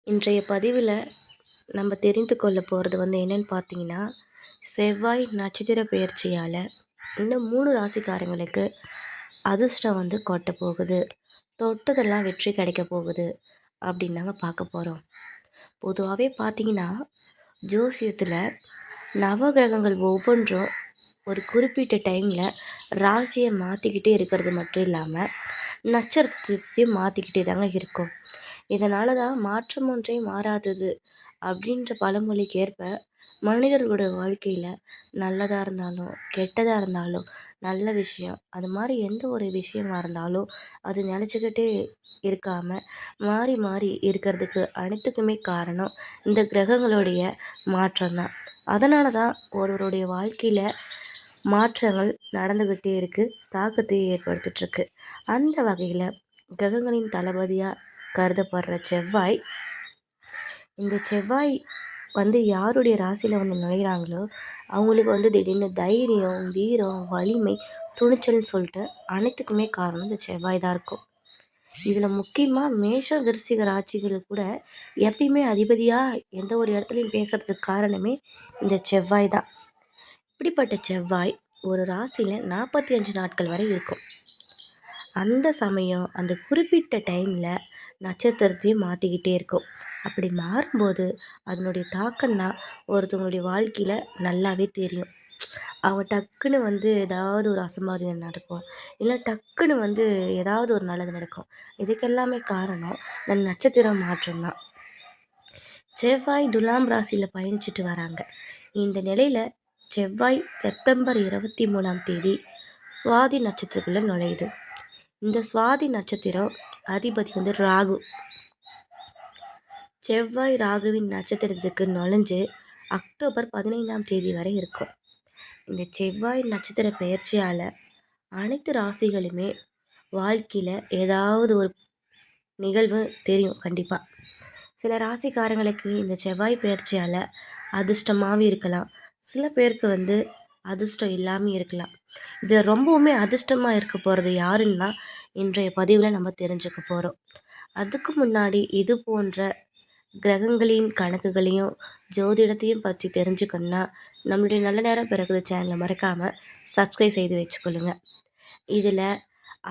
இன்றைய பதிவில் நம்ம தெரிந்து கொள்ள போகிறது என்னென்னு பார்த்தீங்கன்னா, செவ்வாய் நட்சத்திர பெயர்ச்சியால் இந்த 3 ராசிக்காரங்களுக்கு அதிர்ஷ்டம் கொட்ட போகுது, தொட்டதெல்லாம் வெற்றி கிடைக்க போகுது அப்படின்னு நாங்கள் பார்க்க போகிறோம். பொதுவாகவே பார்த்தீங்கன்னா, ஜோசியத்தில் நவகிரகங்கள் ஒவ்வொன்றும் ஒரு குறிப்பிட்ட டைமில் ராசியை மாற்றிக்கிட்டே இருக்கிறது மட்டும் இல்லாமல் நட்சத்திரத்தையும் மாற்றிக்கிட்டே தாங்க இருக்கும். இதனால தான் மாற்றம் ஒன்றே மாறாதது அப்படின்ற பழமொழிக்கு ஏற்ப மனிதர்களோட வாழ்க்கையில் நல்லதாக இருந்தாலும் கெட்டதாக இருந்தாலும் நல்ல விஷயம் அது மாதிரி எந்த ஒரு விஷயமா இருந்தாலும் அது நினச்சிக்கிட்டே இருக்காமல் மாறி மாறி இருக்கிறதுக்கு அனைத்துக்குமே காரணம் இந்த கிரகங்களுடைய மாற்றம் தான். அதனால தான் ஒருவருடைய வாழ்க்கையில் மாற்றங்கள் நடந்துக்கிட்டே இருக்குது, தாக்கத்தை ஏற்படுத்திகிட்ருக்கு. அந்த வகையில் கிரகங்களின் தளபதியாக கருதப்படுற செவ்வாய், இந்த செவ்வாய் யாருடைய ராசியில் நுழைகிறாங்களோ அவங்களுக்கு திடீர்னு தைரியம், வீரம், வலிமை, துணிச்சல்னு சொல்லிட்டு அனைத்துக்குமே காரணம் இந்த செவ்வாய் தான் இருக்கும். இதில் முக்கியமாக மேஷ விருச்சிக ராசிகள் கூட எப்பயுமே அதிபதியாக எந்த ஒரு இடத்துலையும் பேசுகிறதுக்கு காரணமே இந்த செவ்வாய் தான். இப்படிப்பட்ட செவ்வாய் ஒரு ராசியில் 45 நாட்கள் வரை இருக்கும். அந்த சமயம் அந்த குறிப்பிட்ட டைமில் நட்சத்திரத்தையும் மாற்றிக்கிட்டே இருக்கும். அப்படி மாறும்போது அதனுடைய தாக்கம்தான் ஒருத்தவங்களுடைய வாழ்க்கையில் நல்லாவே தெரியும். அவங்க டக்குன்னு ஏதாவது ஒரு அசம்பாவிதம் நடக்கும், இல்லை டக்குன்னு ஏதாவது ஒரு நல்லது நடக்கும். இதுக்கெல்லாமே காரணம் இந்த நட்சத்திர மாற்றம் தான். செவ்வாய் துலாம் ராசியில் பயணிச்சுட்டு வராங்க. இந்த நிலையில் செவ்வாய் செப்டம்பர் 23 சுவாதி நட்சத்திரக்குள்ளே நுழையுது. இந்த சுவாதி நட்சத்திரம் அதிபதி ராகு. செவ்வாய் ராகுவின் நட்சத்திரத்துக்கு நுழைஞ்சு அக்டோபர் 15 வரை இருக்கும். இந்த செவ்வாய் நட்சத்திர பெயர்ச்சியால் அனைத்து ராசிகளுமே வாழ்க்கையில் ஏதாவது ஒரு நிகழ்வு தெரியும் கண்டிப்பாக. சில ராசிக்காரங்களுக்கு இந்த செவ்வாய் பெயர்ச்சியால் அதிர்ஷ்டமாகவும் இருக்கலாம், சில பேருக்கு அதிர்ஷ்டம் இல்லாமல் இருக்கலாம். இது ரொம்பவுமே அதிர்ஷ்டமாக இருக்க போகிறது யாருன்னா இன்றைய பதிவில் நம்ம தெரிஞ்சுக்க போகிறோம். அதுக்கு முன்னாடி இது போன்ற கிரகங்களின் கணக்குகளையும் ஜோதிடத்தையும் பற்றி தெரிஞ்சுக்கணுன்னா நம்மளுடைய நல்ல நேரம் பிறகுது சேனலை மறக்காமல் சப்ஸ்கிரைப் செய்து வச்சுக்கொள்ளுங்க. இதில்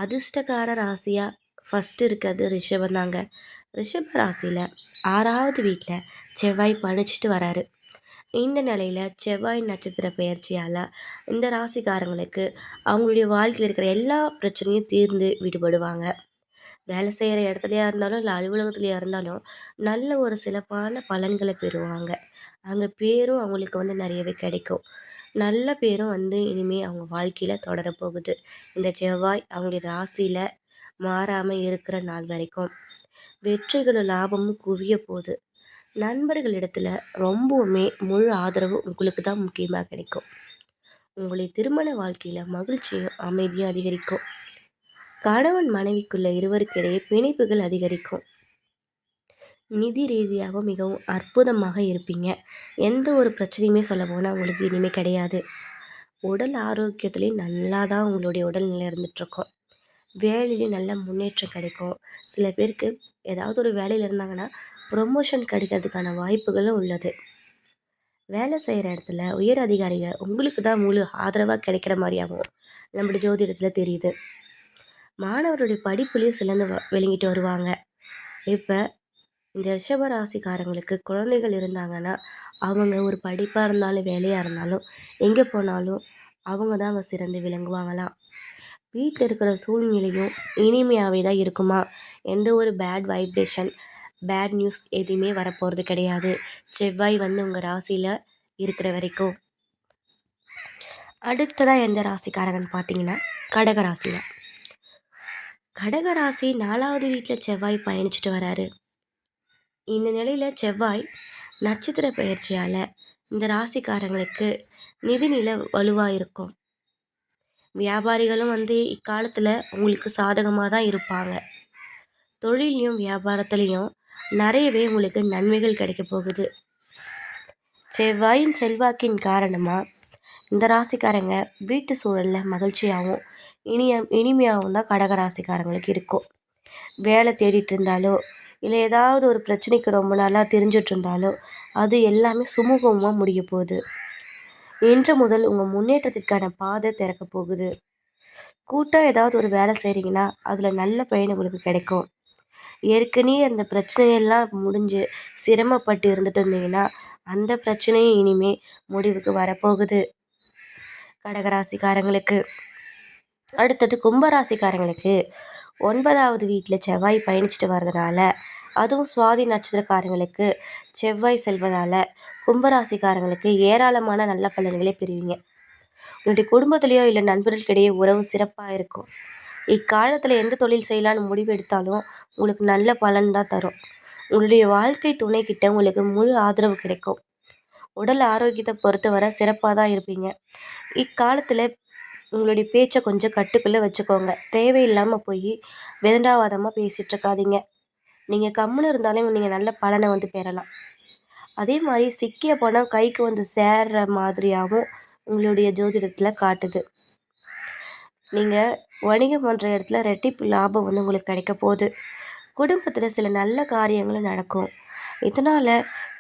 அதிர்ஷ்டக்கார ராசியாக ஃபஸ்ட்டு இருக்கிறது ரிஷபம் தாங்க. ரிஷப ராசியில் 6வது வீட்டில் செவ்வாய் படிச்சுட்டு வராரு. இந்த நிலையில் செவ்வாய் நட்சத்திர பெயர்ச்சியால் இந்த ராசிக்காரங்களுக்கு அவங்களுடைய வாழ்க்கையில் இருக்கிற எல்லா பிரச்சனையும் தீர்ந்து விடுபடுவாங்க. வேலை செய்கிற இடத்துலையா இருந்தாலும் இல்லை அலுவலகத்துலையா இருந்தாலும் நல்ல ஒரு சிறப்பான பலன்களை பெறுவாங்க. அங்கே பேரும் அவங்களுக்கு நிறையவே கிடைக்கும். நல்ல பேரும் இனிமேல் அவங்க வாழ்க்கையில் தொடரப்போகுது. இந்த செவ்வாய் அவங்களுடைய ராசியில் மாறாமல் இருக்கிற நாள் வரைக்கும் வெற்றிகளும் லாபமும் குவிய போகுது. நண்பர்களிடத்தில் ரொம்பவுமே முழு ஆதரவு உங்களுக்கு தான் முக்கியமாக கிடைக்கும். உங்களுடைய திருமண வாழ்க்கையில் மகிழ்ச்சியும் அமைதியும் அதிகரிக்கும். கணவன் மனைவிக்குள்ள இருவருக்கிடையே பிணைப்புகள் அதிகரிக்கும். நிதி ரீதியாக மிகவும் அற்புதமாக இருப்பீங்க. எந்த ஒரு பிரச்சனையுமே சொல்ல போனால் உங்களுக்கு இனிமேல் கிடையாது. உடல் ஆரோக்கியத்துலேயும் நல்லா தான் உங்களுடைய உடல்நிலை இருந்துகிட்ருக்கும். வேலையிலையும் நல்ல முன்னேற்றம் கிடைக்கும். சில பேருக்கு ஏதாவது ஒரு வேலையில் இருந்தாங்கன்னா ப்ரொமோஷன் கிடைக்கிறதுக்கான வாய்ப்புகளும் உள்ளது. வேலை செய்கிற இடத்துல உயர் அதிகாரிகள் உங்களுக்கு தான் முழு ஆதரவாக கிடைக்கிற மாதிரியாகவும் நம்மளுடைய ஜோதிடத்தில் தெரியுது. மாணவருடைய படிப்புலேயும் சிலந்து விளங்கிட்டு வருவாங்க. இப்போ இந்த ரிஷபராசிக்காரங்களுக்கு குழந்தைகள் இருந்தாங்கன்னா அவங்க ஒரு படிப்பாக இருந்தாலும் வேலையாக இருந்தாலும் எங்கே போனாலும் அவங்க தான் அங்கே சிறந்து விளங்குவாங்களாம். வீட்டில் இருக்கிற சூழ்நிலையும் இனிமையாகவே தான் இருக்குமா. எந்த ஒரு பேட் வைப்ரேஷன், பேட் நியூஸ் எதுவுமே வரப்போகிறது கிடையாது செவ்வாய் உங்கள் ராசியில் இருக்கிற வரைக்கும். அடுத்ததாக எந்த ராசிக்காரங்கன்னு பார்த்தீங்கன்னா கடகராசியில். கடகராசி 4வது வீட்டில் செவ்வாய் பயணிச்சுட்டு வராரு. இந்த நிலையில் செவ்வாய் நட்சத்திர பயிற்சியால் இந்த ராசிக்காரங்களுக்கு நிதிநிலை வலுவாக இருக்கும். வியாபாரிகளும் இக்காலத்தில் உங்களுக்கு சாதகமாக தான் இருப்பாங்க. தொழிலையும் வியாபாரத்துலேயும் நிறையவே உங்களுக்கு நன்மைகள் கிடைக்க போகுது. செவ்வாயின் செல்வாக்கின் காரணமாக இந்த ராசிக்காரங்க வீட்டு சூழலில் மகிழ்ச்சியாகவும் இனிமையாகவும் தான் கடக ராசிக்காரங்களுக்கு இருக்கும். வேலை தேடிட்டு இருந்தாலோ இல்லை ஏதாவது ஒரு பிரச்சனைக்கு ரொம்ப நாளாக தெரிஞ்சிட்டு இருந்தாலோ அது எல்லாமே சுமூகமாக முடிய போகுது. இன்று முதல் உங்கள் முன்னேற்றத்திற்கான பாதை திறக்க போகுது. கூட்டாக ஏதாவது ஒரு வேலை செய்கிறீங்கன்னா அதில் நல்ல பயன் உங்களுக்கு கிடைக்கும். ஏற்கனவே அந்த பிரச்சனையெல்லாம் முடிஞ்சு சிரமப்பட்டு இருந்துட்டு இருந்தீங்கன்னா அந்த பிரச்சனையும் இனிமே முடிவுக்கு வரப்போகுது. கடகராசிக்காரங்களுக்கு அடுத்தது கும்பராசிக்காரங்களுக்கு 9வது வீட்டில் செவ்வாய் பயணிச்சுட்டு வர்றதுனால, அதுவும் சுவாதி நட்சத்திரக்காரங்களுக்கு செவ்வாய் செல்வதால் கும்பராசிக்காரங்களுக்கு ஏராளமான நல்ல பலன்களை பெறுவீங்க. உங்களுடைய குடும்பத்திலேயோ இல்லை நண்பர்களுக்கிடையே உறவு சிறப்பாக இருக்கும். இக்காலத்தில் எந்த தொழில் செய்யலான்னு முடிவு எடுத்தாலும் உங்களுக்கு நல்ல பலன் தான் தரும். உங்களுடைய வாழ்க்கை துணைக்கிட்ட உங்களுக்கு முழு ஆதரவு கிடைக்கும். உடல் ஆரோக்கியத்தை பொறுத்தவரை சிறப்பாக தான் இருப்பீங்க. இக்காலத்தில் உங்களுடைய பேச்சை கொஞ்சம் கட்டுக்குள்ளே வச்சுக்கோங்க. தேவையில்லாமல் போய் விதண்டாவாதமாக பேசிகிட்டு இருக்காதீங்க. நீங்கள் கம்முன்னு இருந்தாலே நீங்கள் நல்ல பலனை பெறலாம். அதே மாதிரி சிக்கிய பணம் கைக்கு சேர்ற மாதிரியாகவும் உங்களுடைய ஜோதிடத்தில் காட்டுது. நீங்கள் வணிகம் பண்ணுற இடத்துல ரெட்டிப்பு லாபம் உங்களுக்கு கிடைக்க போகுது. குடும்பத்தில் சில நல்ல காரியங்களும் நடக்கும். இதனால்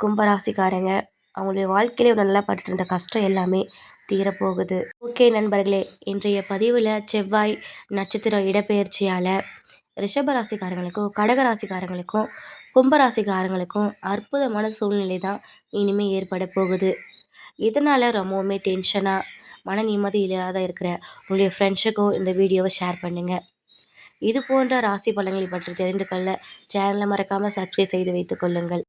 கும்பராசிக்காரங்க அவங்களுடைய வாழ்க்கையிலே நல்லா பட்டு இருந்த கஷ்டம் எல்லாமே தீரப்போகுது. ஓகே நண்பர்களே, இன்றைய பதிவில் செவ்வாய் நட்சத்திரம் இடப்பெயர்ச்சியால் ரிஷபராசிக்காரங்களுக்கும் கடகராசிக்காரங்களுக்கும் கும்பராசிக்காரங்களுக்கும் அற்புதமான சூழ்நிலை தான் இனிமேல் ஏற்பட போகுது. இதனால் ரொம்பவுமே டென்ஷனாக மன நிம்மதி இல்லாத இருக்கிற உங்களுடைய ஃப்ரெண்ட்ஸுக்கும் இந்த வீடியோவை ஷேர் பண்ணுங்கள். இது போன்ற ராசி பலன்களை பற்றி தெரிந்து கொள்ள சேனலை மறக்காமல் சப்ஸ்கிரைப் செய்து வைத்துக் கொள்ளுங்கள்.